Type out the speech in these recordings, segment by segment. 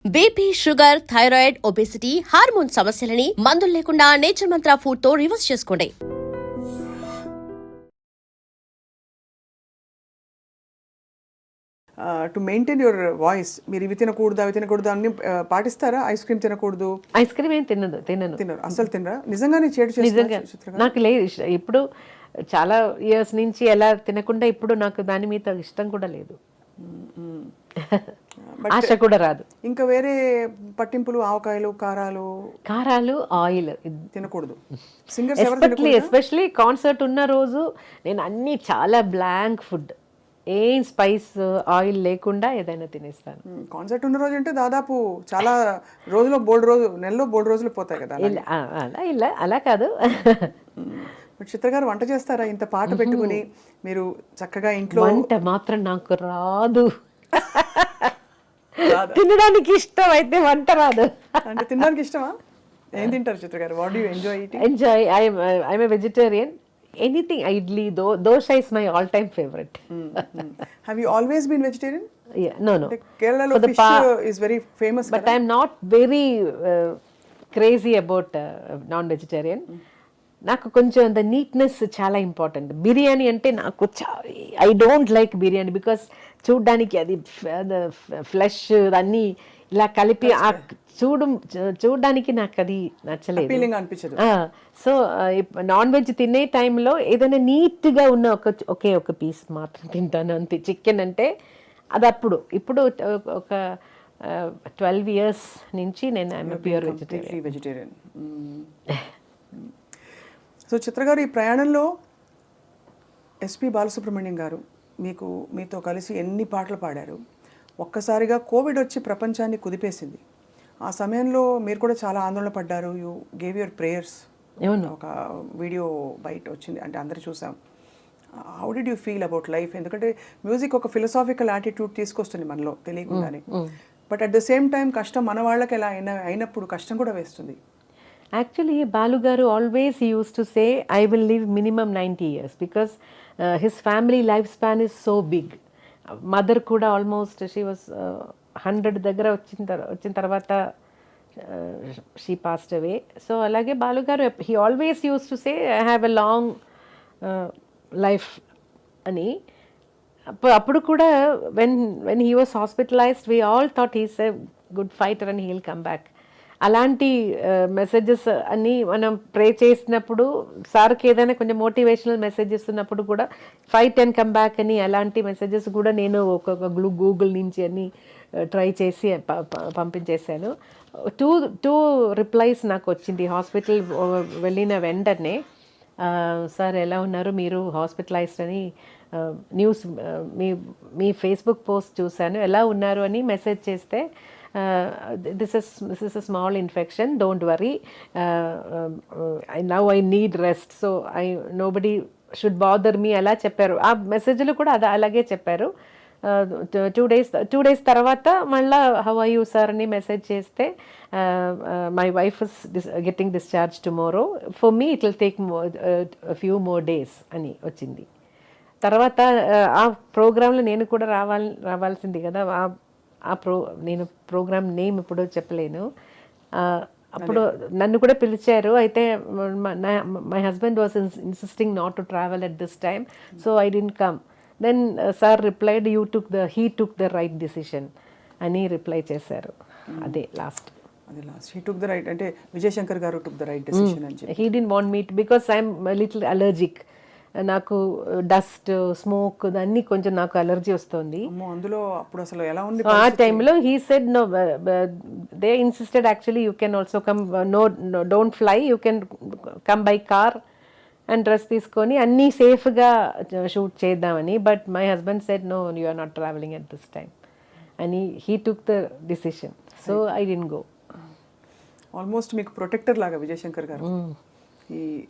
BP, sugar, thyroid, obesity, hormone సమస్యలని మందులు లేకుండా నేచర్ మంత్ర ఫుడ్ తో రివర్స్ చేసుకోండి. టు మెయింటైన్ యువర్ వాయిస్ మీరు ఇవి తినకూడదు అవి తినకూడదు అన్ని పాటిస్తారా? ఐస్ క్రీమ్ తినకూడదు, ఐస్ క్రీమ్ ఏం తినను అసలు తినరా? నిజంగానే చేడు నిజంగా చేస్తారు. నాకు లేదు ఇప్పుడు చాలా ఇయర్స్ నుంచి ఎలా తినకుండా ఇప్పుడు నాకు దాని మీద ఇష్టం కూడా లేదు, ఆశ కూడా రాదు. ఇంకా వేరే పట్టింపులు, ఆవకాయలు, కారాలు, ఆయిల్ తినకూడదు. సింగర్స్ ఎస్పెషలీ కాన్సర్ట్ ఉన్న రోజు నేను అన్ని చాలా బ్లాంక్ ఫుడ్, ఏం స్పైస్ ఆయిల్ లేకుండా ఏదైనా తినేస్తాను. కాన్సర్ట్ ఉన్న రోజు అంటే దాదాపు చాలా నెలలో బోల్డ్ రోజులు పోతాయి కదా. అలా కాదు. చిత్ర గారు వంట చేస్తారా? ఇంత పాట పెట్టుకుని మీరు చక్కగా ఇంట్లో. వంట మాత్రం నాకు రాదు, తినడానికి ఇష్టం అయితే వంట రాదు. అంటే తినడానికి ఇష్టమా? ఏం తింటారు చిత్ర గారు? What do you enjoy eating? I'm a vegetarian. Anything, idli, dosha is my all-time favorite. Have you always been vegetarian? Yeah, no. Kerala lo fish is very famous. But I'm not very crazy about non-vegetarian. నాకు కొంచెం the neatness చాలా important. Biryani అంటే నాకు I don't like biryani because చూడ్డానికి అది flesh అన్నీ ఇలా కలిపి చూడడానికి నాకు అది నచ్చలేదు. సో నాన్ వెజ్ తినే టైంలో ఏదైనా నీట్గా ఉన్న ఒక పీస్ మాత్రం తింటాను అంతే. చికెన్ అంటే అది ఇప్పుడు ఒక 12 years నుంచి నేను ఐఎమ్ ప్యూర్ వెజిటేరియన్. సో చిత్ర గారు, ఈ ప్రయాణంలో ఎస్పి బాలసుబ్రహ్మణ్యం గారు మీతో కలిసి ఎన్ని పాటలు పాడారు. ఒక్కసారిగా కోవిడ్ వచ్చి ప్రపంచాన్ని కుదిపేసింది. ఆ సమయంలో మీరు కూడా చాలా ఆందోళన పడ్డారు. You gave your prayers. ఒక వీడియో బయట వచ్చింది, అంటే అందరూ చూసాం. How did you feel about life? ఎందుకంటే మ్యూజిక్ ఒక ఫిలసాఫికల్ యాటిట్యూడ్ తీసుకొస్తుంది మనలో తెలియకుండానే. But at the same time కష్టం మన వాళ్ళకి ఎలా అయినప్పుడు కష్టం కూడా వేస్తుంది. యాక్చువల్లీ బాలు గారు always use to say I will live minimum 90 years because his family life span is so big. Mother కూడా ఆల్మోస్ట్ షీ వాస్ 100 దగ్గర వచ్చిన తర్వాత షీ పాస్డ్ అవే. సో అలాగే బాలు గారు he always use to say I have a long life అని. అప్పుడు కూడా when he was hospitalised we all thought he's a good fighter and he will come back. అలాంటి messages అన్నీ మనం ప్రే చేసినప్పుడు, సార్కి ఏదైనా కొంచెం మోటివేషనల్ మెసేజెస్ ఉన్నప్పుడు కూడా ఫైట్ అండ్ కమ్ బ్యాక్ అని అలాంటి మెసేజెస్ కూడా నేను ఒక గూగుల్ నుంచి అన్ని ట్రై చేసి పంపించేశాను. టూ రిప్లైస్ నాకు వచ్చింది హాస్పిటల్ వెళ్ళిన వెంటనే. సార్ ఎలా ఉన్నారు, మీరు హాస్పిటలైజ్డ్ అని న్యూస్ మీ ఫేస్బుక్ పోస్ట్ చూశాను, ఎలా ఉన్నారు అని మెసేజ్ చేస్తే, this is a small infection, don't worry, now I need rest, so nobody should bother me అలా చెప్పారు. ఆ మెసేజ్లు కూడా అలాగే చెప్పారు. 2 days తర్వాత మళ్ళీ హౌ ఆర్ యూ సార్ అని మెసేజ్ చేస్తే, my wife is getting discharge tomorrow, for me it will take few more days అని వచ్చింది. తర్వాత ఆ ప్రోగ్రాంలో నేను కూడా రావాల్సింది కదా. నేను ప్రోగ్రామ్ నేమ్ ఇప్పుడు చెప్పలేను. అప్పుడు నన్ను కూడా పిలిచారు. అయితే my husband was insisting not to travel at this time, so I didn't come. Then sir replied he took the right decision అని రిప్లై చేశారు. అదే last. He took the right అంటే విజయశంకర్ గారు టుక్ ద రైట్ డిసిషన్ అని చెప్పి. He didn't want me because I'm little allergic. నాకు dust, smoke అన్నీ కొంచెం నాకు అలర్జీ వస్తుంది. అందులో అప్పుడు అసలు ఎలా ఉంది ఆ టైంలో he said no, they insisted actually you can also come, don't fly, you can come by car and dress తీసుకొని అన్నీ సేఫ్గా షూట్ చేద్దామని. But my husband said no, you are not travelling at this time అని he took the decision. So I didn't go. Almost మీకు protector లాగా విజయశంకర్ గారు.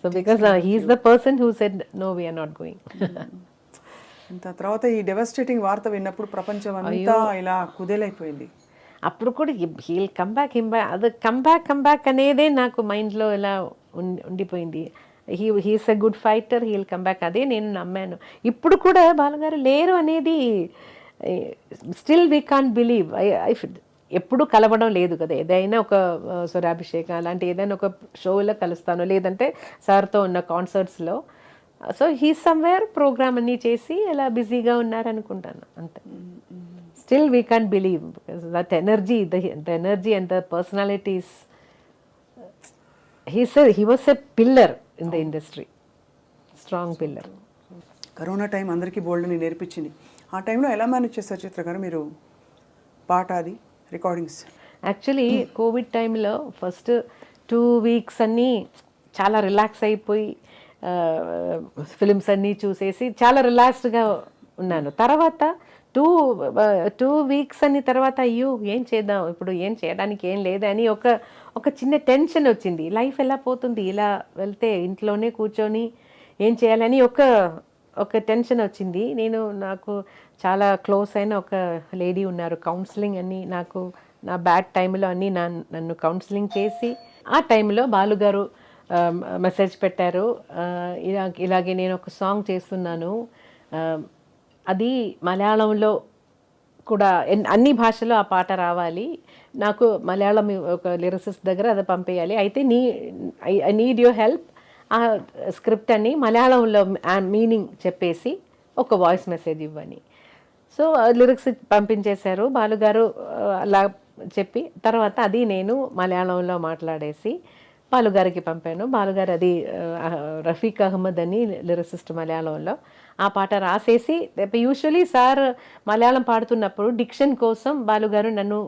So because he is the person who said no, we are not going. తర్వాత ఈ డెవాస్టేటింగ్ వార్త విన్నప్పుడు ప్రపంచం అంతా ఇలా కుదేలైపోయింది. అప్పుడు కూడా హీల్ కమ్ బ్యాక్ అది కమ్ బ్యాక్ అనేదే నాకు మైండ్లో ఇలా ఉండిపోయింది. He's a good fighter, he'll come back, అదే నేను నమ్మాను. ఇప్పుడు కూడా బాలగారు లేరు అనేది స్టిల్ వీ కాంట్ బిలీవ్. ఎప్పుడు కలవడం లేదు కదా, ఏదైనా ఒక స్వరాభిషేకం అలాంటి ఏదైనా ఒక షోలో కలుస్తాను, లేదంటే సార్తో ఉన్న కాన్సర్ట్స్లో. సో హీ సమ్వేర్ ప్రోగ్రామ్ అన్నీ చేసి అలా బిజీగా ఉన్నారనుకుంటాను అంతే. Still we can't believe because that energy, the energy and the personalities, he was a pillar in the industry, strong pillar. Corona time అందరికీ బోల్డ్ని నేర్పించింది. ఆ టైంలో ఎలా మేనేజ్ చేస్తారు చిత్ర గారు మీరు పాట అది రికార్డింగ్స్? యాక్చువల్లీ కోవిడ్ టైంలో ఫస్ట్ 2 weeks అన్నీ చాలా రిలాక్స్ అయిపోయి ఫిలిమ్స్ అన్నీ చూసేసి చాలా రిలాక్స్డ్గా ఉన్నాను. తర్వాత 2 weeks అని తర్వాత అయ్యో ఏం చేద్దాం ఇప్పుడు, ఏం చేయడానికి ఏం లేదని ఒక చిన్న టెన్షన్ వచ్చింది. లైఫ్ ఎలా పోతుంది ఇలా వెళ్తే, ఇంట్లోనే కూర్చొని ఏం చేయాలని ఒక టెన్షన్ వచ్చింది. నాకు చాలా క్లోజ్ అయిన ఒక లేడీ ఉన్నారు, కౌన్సిలింగ్ అని నాకు నా బ్యాడ్ టైంలో అన్నీ నన్ను కౌన్సిలింగ్ చేసి, ఆ టైంలో బాలుగారు మెసేజ్ పెట్టారు, ఇలాగే నేను ఒక సాంగ్ చేస్తున్నాను, అది మలయాళంలో కూడా అన్ని భాషలో ఆ పాట రావాలి, నాకు మలయాళం ఒక లిరిసిస్ట్ దగ్గర అది పంపేయాలి, అయితే ఐ నీడ్ యువర్ హెల్ప్, ఆ స్క్రిప్ట్ అని మలయాళంలో మీనింగ్ చెప్పేసి ఒక వాయిస్ మెసేజ్ ఇవ్వని. సో లిరిక్స్ పంపించేశారు బాలుగారు, అలా చెప్పి తర్వాత అది నేను మలయాళంలో మాట్లాడేసి బాలుగారికి పంపాను. బాలుగారు అది రఫీక్ అహ్మద్ అని లిరిసిస్ట్ మలయాళంలో ఆ పాట రాసేసి, యూజువలీ సార్ మలయాళం పాడుతున్నప్పుడు డిక్షన్ కోసం బాలుగారు నన్ను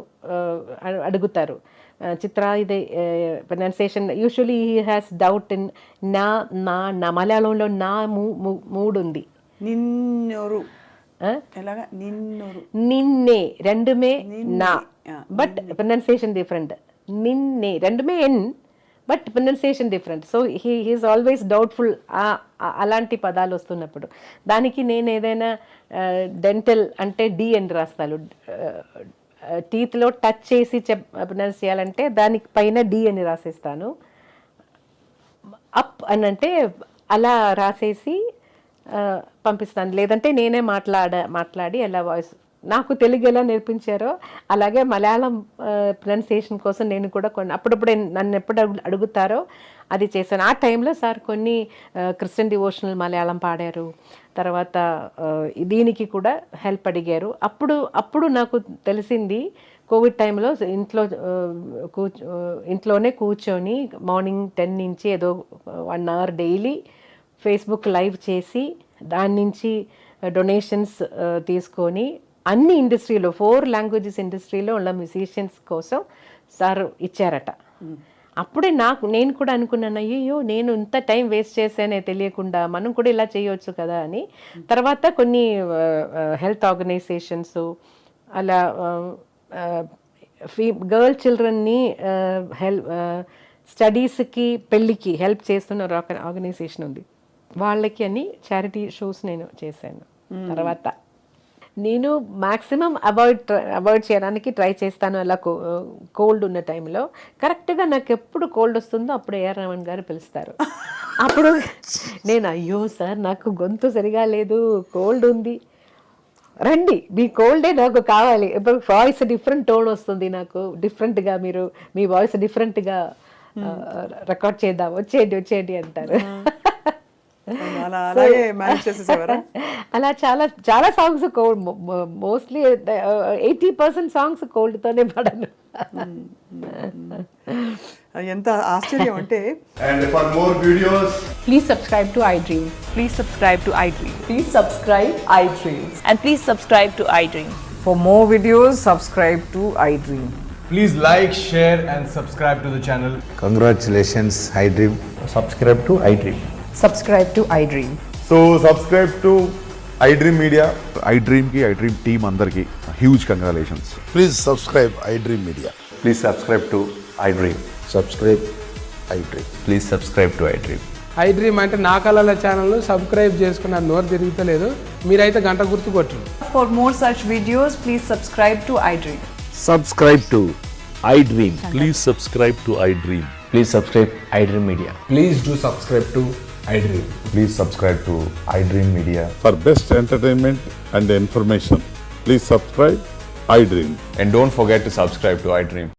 అడుగుతారు, చిత్ర ఇది pronunciation, usually he has doubt in నా మలయాళంలో నా మూడు ఉంది, నిన్నే రెండుమే నా, బట్ ప్రొనౌన్సియేషన్ డిఫరెంట్, నిన్నే రెండుమే N but pronunciation different. So he's always doubtful అలాంటి పదాలు వస్తున్నప్పుడు. దానికి నేను ఏదైనా డెంటల్ అంటే డి అని రాస్తాను, టీత్లో టచ్ చేసి ప్రొనౌన్స్ చేయాలంటే దానికి పైన డి అని రాసేస్తాను, అప్ అని అంటే అలా రాసేసి పంపిస్తాను, లేదంటే నేనే మాట్లాడి అలా వాయిస్. నాకు తెలుగు ఎలా నేర్పించారో అలాగే మలయాళం ప్రొనౌన్సియేషన్ కోసం నేను కూడా అప్పుడప్పుడు నన్ను ఎప్పుడు అడుగుతారో అది చేశాను. ఆ టైంలో సార్ కొన్ని క్రిస్టియన్ డివోషనల్ మలయాళం పాడారు, తర్వాత దీనికి కూడా హెల్ప్ అడిగారు. అప్పుడు నాకు తెలిసింది కోవిడ్ టైంలో ఇంట్లోనే కూర్చొని మార్నింగ్ 10 నుంచి ఏదో 1 hour డైలీ ఫేస్బుక్ లైవ్ చేసి దాని నుంచి డొనేషన్స్ తీసుకొని అన్ని ఇండస్ట్రీలో 4 languages ఇండస్ట్రీలో ఉన్న మ్యూజిషియన్స్ కోసం సార్ ఇచ్చారట. అప్పుడే నేను కూడా అనుకున్నాను, అయ్యో నేను ఇంత టైం వేస్ట్ చేశానే తెలియకుండా, మనం కూడా ఇలా చేయవచ్చు కదా అని. తర్వాత కొన్ని హెల్త్ ఆర్గనైజేషన్స్ అలా గర్ల్ చిల్డ్రన్ని స్టడీస్కి పెళ్ళికి హెల్ప్ చేస్తున్న ఒక ఆర్గనైజేషన్ ఉంది, వాళ్ళకి అని చారిటీ షోస్ నేను చేశాను. తర్వాత నేను మ్యాక్సిమం అవాయిడ్ చేయడానికి ట్రై చేస్తాను. అలా కోల్డ్ ఉన్న టైంలో కరెక్ట్గా నాకు ఎప్పుడు కోల్డ్ వస్తుందో అప్పుడు ఏఆర్ రెహమాన్ గారు పిలుస్తారు. అప్పుడు నేను అయ్యో సార్ నాకు గొంతు సరిగా లేదు, కోల్డ్ ఉంది, రండి మీ కోల్డే నాకు కావాలి, ఇప్పుడు వాయిస్ డిఫరెంట్ టోన్ వస్తుంది నాకు, డిఫరెంట్గా మీరు మీ వాయిస్ డిఫరెంట్గా రికార్డ్ చేద్దాం, వచ్చేయండి అంటారు. అలా చాలా సాంగ్స్ కోల్డ్, మోస్ట్లీ 80% సాంగ్స్ కోల్డ్తోనే పాడాను. ఎంత ఆశ్చర్యం అంటే. And for more videos, please subscribe to iDream. Please subscribe to iDream. Please subscribe iDream. And please subscribe to iDream. For more videos, subscribe to iDream. please like, share and subscribe to the channel. Congratulations, iDream. Subscribe to iDream. Subscribe to iDream. So subscribe to iDream Media. iDream ki iDream team andarki huge congratulations. Please subscribe iDream Media. Please subscribe to iDream. Subscribe iDream. Please subscribe to iDream. iDream అంటే నా కళల channel subscribe చేసుకున్న నోరు తిరుగుతలేదు, మీరైతే గంట గుర్తు కొట్టండి. For more such videos, please subscribe to iDream. Subscribe to iDream. Please subscribe to iDream. Please subscribe iDream Media. Please do subscribe to iDream. Please subscribe to iDream Media. For best entertainment and information, please subscribe iDream. And don't forget to subscribe to iDream.